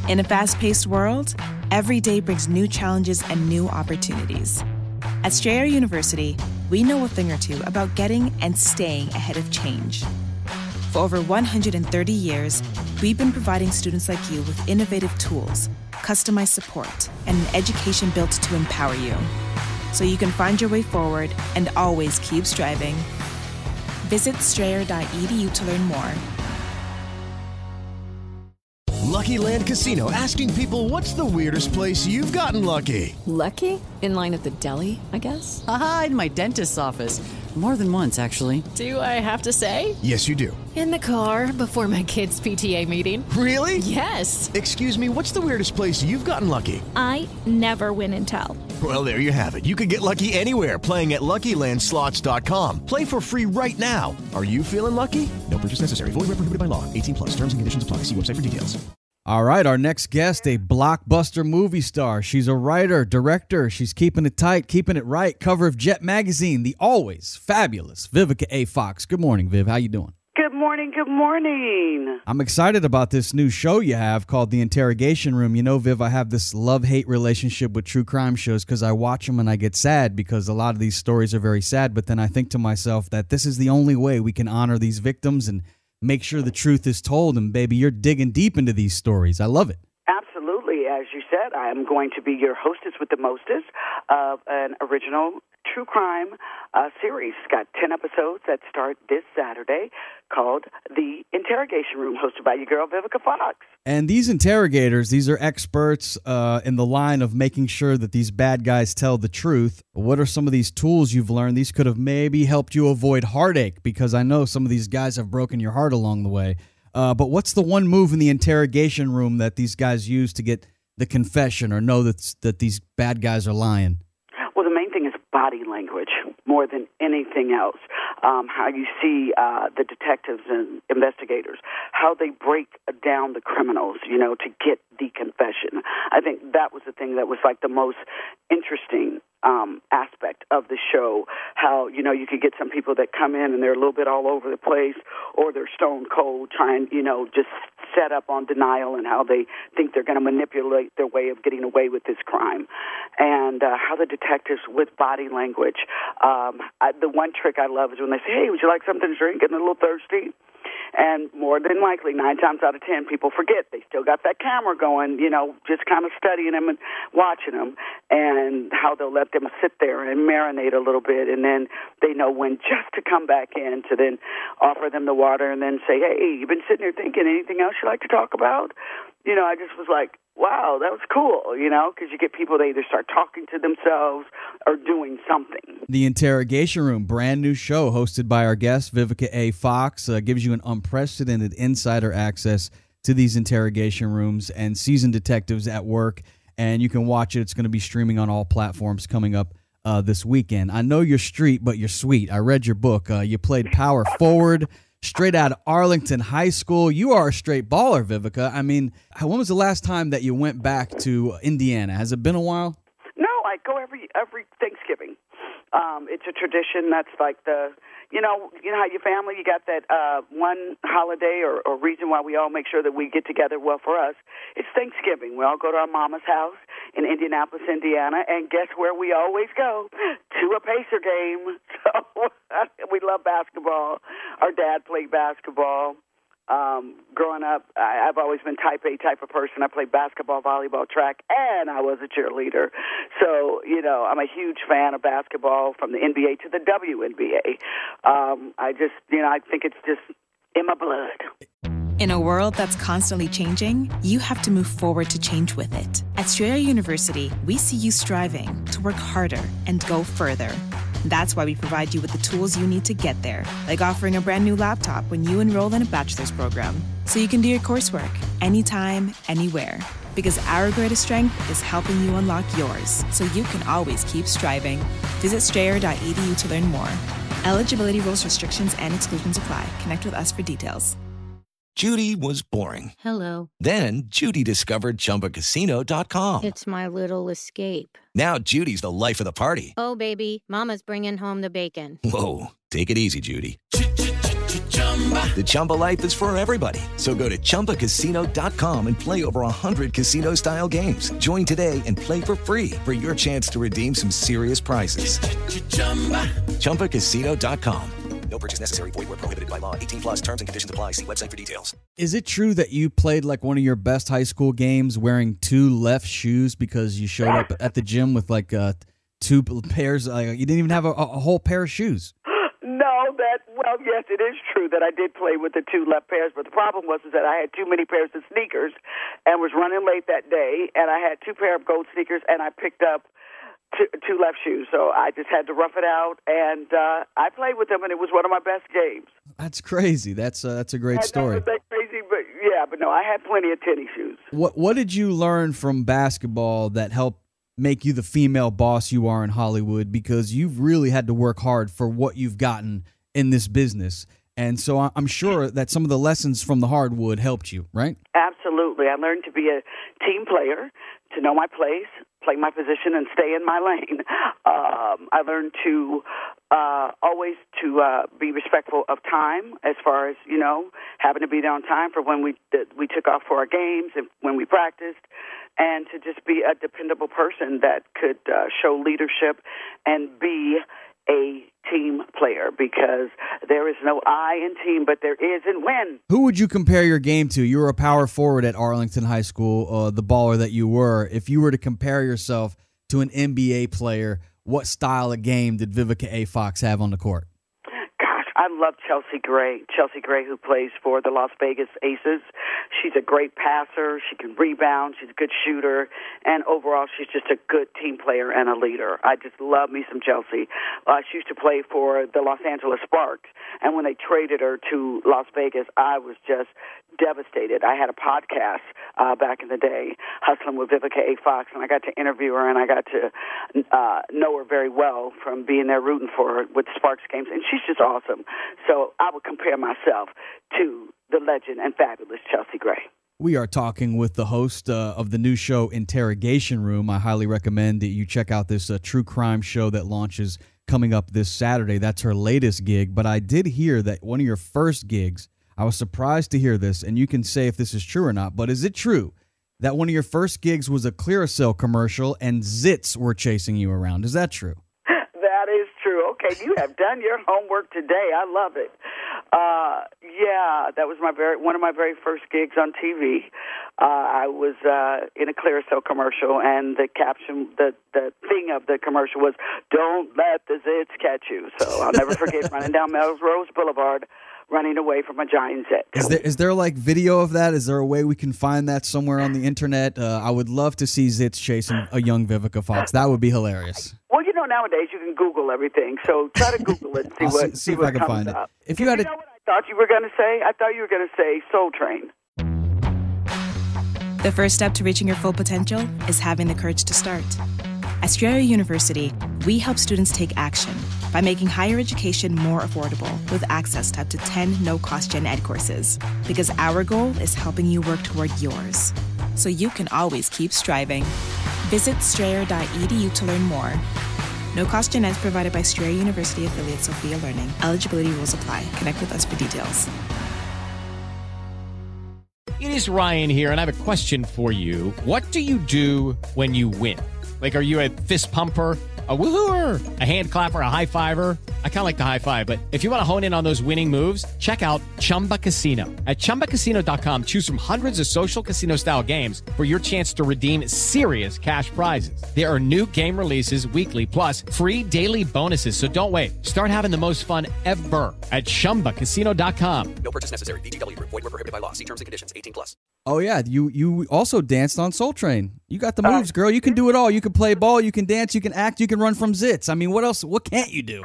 In a fast-paced world, every day brings new challenges and new opportunities. At Strayer University, we know a thing or two about getting and staying ahead of change. For over 130 years, we've been providing students like you with innovative tools, customized support, and an education built to empower you, so you can find your way forward and always keep striving. Visit strayer.edu to learn more. Lucky Land Casino, asking people, what's the weirdest place you've gotten lucky? Lucky? In line at the deli, I guess? Aha, in my dentist's office. More than once, actually. Do I have to say? Yes, you do. In the car before my kids' PTA meeting. Really? Yes. Excuse me, what's the weirdest place you've gotten lucky? I never win and tell. Well, there you have it. You can get lucky anywhere, playing at LuckyLandSlots.com. Play for free right now. Are you feeling lucky? No purchase necessary. Void where prohibited by law. 18+. Terms and conditions apply. See website for details. All right, our next guest, a blockbuster movie star. She's a writer, director. She's keeping it tight, keeping it right. Cover of Jet Magazine, the always fabulous Vivica A. Fox. Good morning, Viv. How you doing? Good morning. Good morning. I'm excited about this new show you have called The Interrogation Room. You know, Viv, I have this love-hate relationship with true crime shows because I watch them and I get sad because a lot of these stories are very sad. But then I think to myself that this is the only way we can honor these victims and make sure the truth is told. And, baby, you're digging deep into these stories. I love it. Absolutely. As you said, I am going to be your hostess with the mostest of an original true crime series. It's got 10 episodes that start this Saturday called The Interrogation Room, hosted by your girl, Vivica Fox. And these interrogators, these are experts in the line of making sure that these bad guys tell the truth. What are some of these tools you've learned? These could have maybe helped you avoid heartache, because I know some of these guys have broken your heart along the way. But what's the one move in the interrogation room that these guys use to get the confession or know that these bad guys are lying? Well, the main thing is body language more than anything else. How you see the detectives and investigators, how they break down the criminals, to get the confession. I think that was the thing that was like the most interesting aspect of the show. How, you could get some people that come in and they're a little bit all over the place, or they're stone cold trying, just set up on denial, and how they think they're going to manipulate their way of getting away with this crime. And how the detectives with body language. The one trick I love is when they say, hey, would you like something to drink? Getting a little thirsty. And more than likely, 9 times out of 10, people forget. They still got that camera going, just kind of studying them and watching them, and how they'll let them sit there and marinate a little bit, and then they know when just to come back in to then offer them the water and then say, hey, you've been sitting here thinking, anything else you'd like to talk about? I just was like, wow, that was cool, because you get people that either start talking to themselves or doing something. The Interrogation Room, brand new show hosted by our guest, Vivica A. Fox, gives you an unprecedented insider access to these interrogation rooms and seasoned detectives at work, and you can watch it. It's going to be streaming on all platforms coming up this weekend. I know you're street, but you're sweet. I read your book. You played power forward, straight out of Arlington High School. You are a straight baller, Vivica. I mean, when was the last time that you went back to Indiana? Has it been a while? No, I go every Thanksgiving. It's a tradition that's like you know how your family, you got that one holiday or reason why we all make sure that we get together. Well, for us, it's Thanksgiving. We all go to our mama's house in Indianapolis, Indiana, and guess where we always go? To a Pacer game. So we love basketball. Our dad played basketball. Growing up, I've always been type A type of person. I played basketball, volleyball, track, and I was a cheerleader. So, I'm a huge fan of basketball, from the NBA to the WNBA. I think it's just in my blood. In a world that's constantly changing, you have to move forward to change with it. At Strayer University, we see you striving to work harder and go further. That's why we provide you with the tools you need to get there, like offering a brand new laptop when you enroll in a bachelor's program, so you can do your coursework anytime, anywhere. Because our greatest strength is helping you unlock yours, so you can always keep striving. Visit strayer.edu to learn more. Eligibility rules, restrictions, and exclusions apply. Connect with us for details. Judy was boring. Hello. Then Judy discovered ChumbaCasino.com. It's my little escape. Now Judy's the life of the party. Oh, baby, mama's bringing home the bacon. Whoa, take it easy, Judy. The Chumba life is for everybody. So go to ChumbaCasino.com and play over 100 casino-style games. Join today and play for free for your chance to redeem some serious prizes. ChumbaCasino.com. No purchase necessary. Void where prohibited by law. 18 plus terms and conditions apply. See website for details. Is it true that you played like one of your best high school games wearing two left shoes because you showed up at the gym with like two pairs? You didn't even have a whole pair of shoes. Well, yes, it is true that I did play with the two left pairs, but the problem was that I had too many pairs of sneakers and was running late that day, and I had two pair of gold sneakers, and I picked up two left shoes, so I just had to rough it out, and I played with them, and it was one of my best games. That's crazy. That's a great story. That's crazy, but no, I had plenty of tennis shoes. What did you learn from basketball that helped make you the female boss you are in Hollywood? Because you've really had to work hard for what you've gotten in this business. And so I'm sure that some of the lessons from the hardwood helped you, right? Absolutely. I learned to be a team player, to know my place, play my position, and stay in my lane. I learned to always to be respectful of time, as far as, having to be there on time for when we took off for our games and when we practiced, and to just be a dependable person that could show leadership and be a team player, because there is no I in team, but there is in win. Who would you compare your game to? You were a power forward at Arlington High School, the baller that you were. If you were to compare yourself to an NBA player, what style of game did Vivica A. Fox have on the court? I love Chelsea Gray, who plays for the Las Vegas Aces. She's a great passer. She can rebound. She's a good shooter. And overall, she's just a good team player and a leader. I just love me some Chelsea. She used to play for the Los Angeles Sparks. And when they traded her to Las Vegas, I was just devastated. I had a podcast back in the day, Hustling with Vivica A. Fox, and I got to interview her, and I got to know her very well from being there rooting for her with the Sparks games, and she's just awesome. So I would compare myself to the legend and fabulous Chelsea Gray. We are talking with the host of the new show, Interrogation Room. I highly recommend that you check out this true crime show that launches coming up this Saturday. That's her latest gig, but I did hear that one of your first gigs, I was surprised to hear this, and you can say if this is true or not, but is it true that one of your first gigs was a Clearasil commercial and zits were chasing you around? Is that true? That is true. Okay, you have done your homework today. I love it. Yeah, that was one of my very first gigs on TV. I was in a Clearasil commercial, and the caption, the thing of the commercial was, "Don't let the zits catch you." So I'll never forget running down Melrose Boulevard, running away from a giant zit. Is there like video of that? Is there a way we can find that somewhere on the internet? I would love to see zits chasing a young Vivica Fox. That would be hilarious. Well, nowadays you can Google everything, so try to Google it and see if what I can comes find up. it. If you had know what I thought you were going to say? I thought you were going to say Soul Train. The first step to reaching your full potential is having the courage to start. At Strayer University, we help students take action by making higher education more affordable with access to up to 10 no-cost gen ed courses. Because our goal is helping you work toward yours, so you can always keep striving. Visit strayer.edu to learn more. No-cost gen ed provided by Strayer University affiliate Sophia Learning. Eligibility rules apply. Connect with us for details. It is Ryan here, and I have a question for you. What do you do when you win? Like, are you a fist pumper, a woohooer, a hand clapper, a high fiver? I kind of like the high five, but if you want to hone in on those winning moves, check out Chumba Casino. At ChumbaCasino.com, choose from hundreds of social casino-style games for your chance to redeem serious cash prizes. There are new game releases weekly, plus free daily bonuses. So don't wait. Start having the most fun ever at ChumbaCasino.com. No purchase necessary. VGW. Void where prohibited by law. See terms and conditions. 18 plus. Oh, yeah. You also danced on Soul Train. You got the moves, girl. You can do it all. You can play ball. You can dance. You can act. You can run from zits. I mean, what else? What can't you do?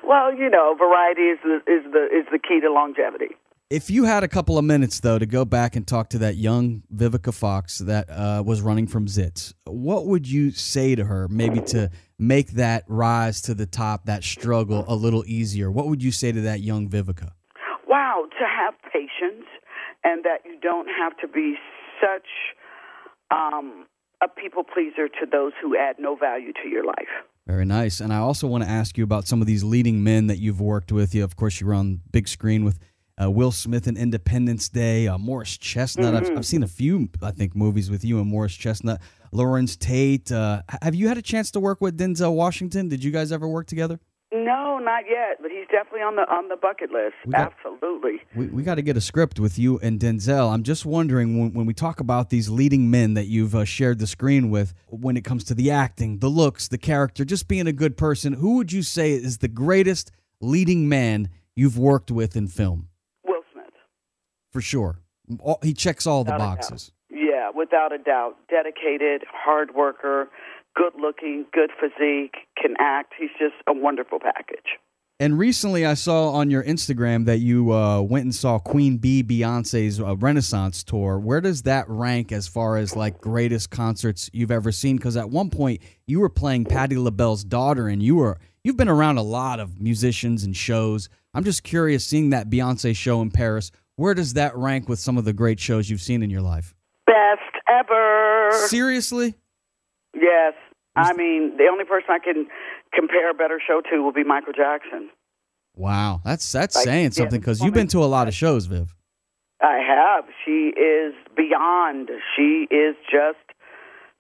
Well, variety is the key to longevity. If you had a couple of minutes, though, to go back and talk to that young Vivica Fox that was running from zits, what would you say to her, maybe to make that rise to the top, that struggle a little easier? What would you say to that young Vivica? Wow, to have patience, and that you don't have to be such a people pleaser to those who add no value to your life. Very nice. And I also want to ask you about some of these leading men that you've worked with. You, of course, you were on big screen with Will Smith in Independence Day, Morris Chestnut. I've seen a few, I think, movies with you and Morris Chestnut. Lawrence Tate. Have you had a chance to work with Denzel Washington? Did you guys ever work together? No, not yet, but he's definitely on the bucket list. Absolutely. We got to get a script with you and Denzel. I'm just wondering, when we talk about these leading men that you've shared the screen with, when it comes to the acting, the looks, the character, just being a good person, who would you say is the greatest leading man you've worked with in film? Will Smith. For sure. He checks all the boxes. Yeah, without a doubt. Dedicated, hard worker, good-looking, good physique, can act. He's just a wonderful package. And recently I saw on your Instagram that you went and saw Queen Bee Beyonce's Renaissance tour. Where does that rank as far as, like, greatest concerts you've ever seen? Because at one point you were playing Patti LaBelle's daughter, and you've been around a lot of musicians and shows. I'm just curious, seeing that Beyonce show in Paris, where does that rank with some of the great shows you've seen in your life? Best ever. Seriously? Yes. I mean, the only person I can compare a better show to will be Michael Jackson. Wow. That's saying something, because you've been to a lot of shows, Viv. I have. She is beyond. She is just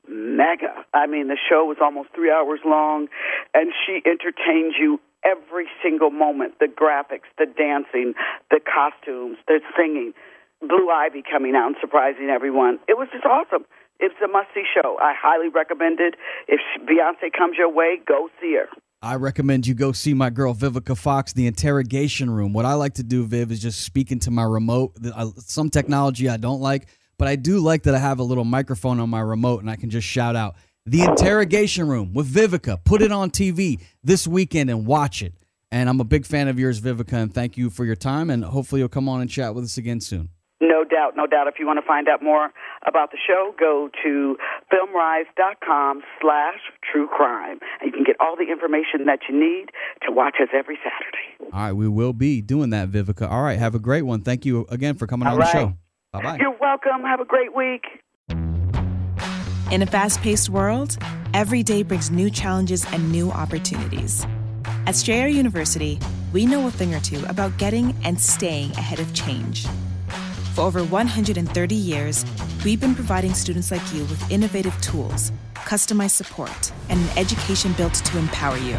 mega. I mean, the show was almost 3 hours long, and she entertains you every single moment. The graphics, the dancing, the costumes, the singing, Blue Ivy coming out and surprising everyone. It was just awesome. It's a must-see show. I highly recommend it. If Beyonce comes your way, go see her. I recommend you go see my girl Vivica Fox, The Interrogation Room. What I like to do, Viv, is just speak into my remote. Some technology I don't like, but I do like that I have a little microphone on my remote and I can just shout out, The Interrogation Room with Vivica. Put it on TV this weekend and watch it. And I'm a big fan of yours, Vivica, and thank you for your time, and hopefully you'll come on and chat with us again soon. No doubt, no doubt. If you want to find out more about the show, go to filmrise.com/truecrime. And you can get all the information that you need to watch us every Saturday. All right, we will be doing that, Vivica. All right, have a great one. Thank you again for coming on the show. Bye-bye. You're welcome. Have a great week. In a fast-paced world, every day brings new challenges and new opportunities. At Strayer University, we know a thing or two about getting and staying ahead of change. For over 130 years, we've been providing students like you with innovative tools, customized support, and an education built to empower you,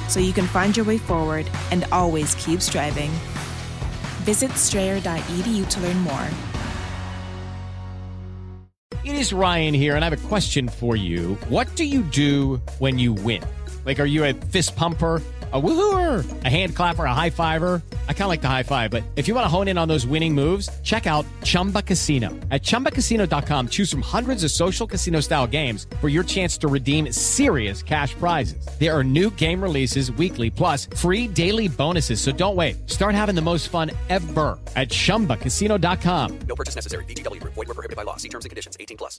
so you can find your way forward and always keep striving. Visit strayer.edu to learn more. It is Ryan here, and I have a question for you. What do you do when you win? Like, are you a fist pumper, a woohooer, a hand clapper, a high fiver? I kind of like the high five, but if you want to hone in on those winning moves, check out Chumba Casino. At ChumbaCasino.com, choose from hundreds of social casino-style games for your chance to redeem serious cash prizes. There are new game releases weekly, plus free daily bonuses. So don't wait. Start having the most fun ever at ChumbaCasino.com. No purchase necessary. VGW Group. Void where prohibited by law. See terms and conditions. 18+.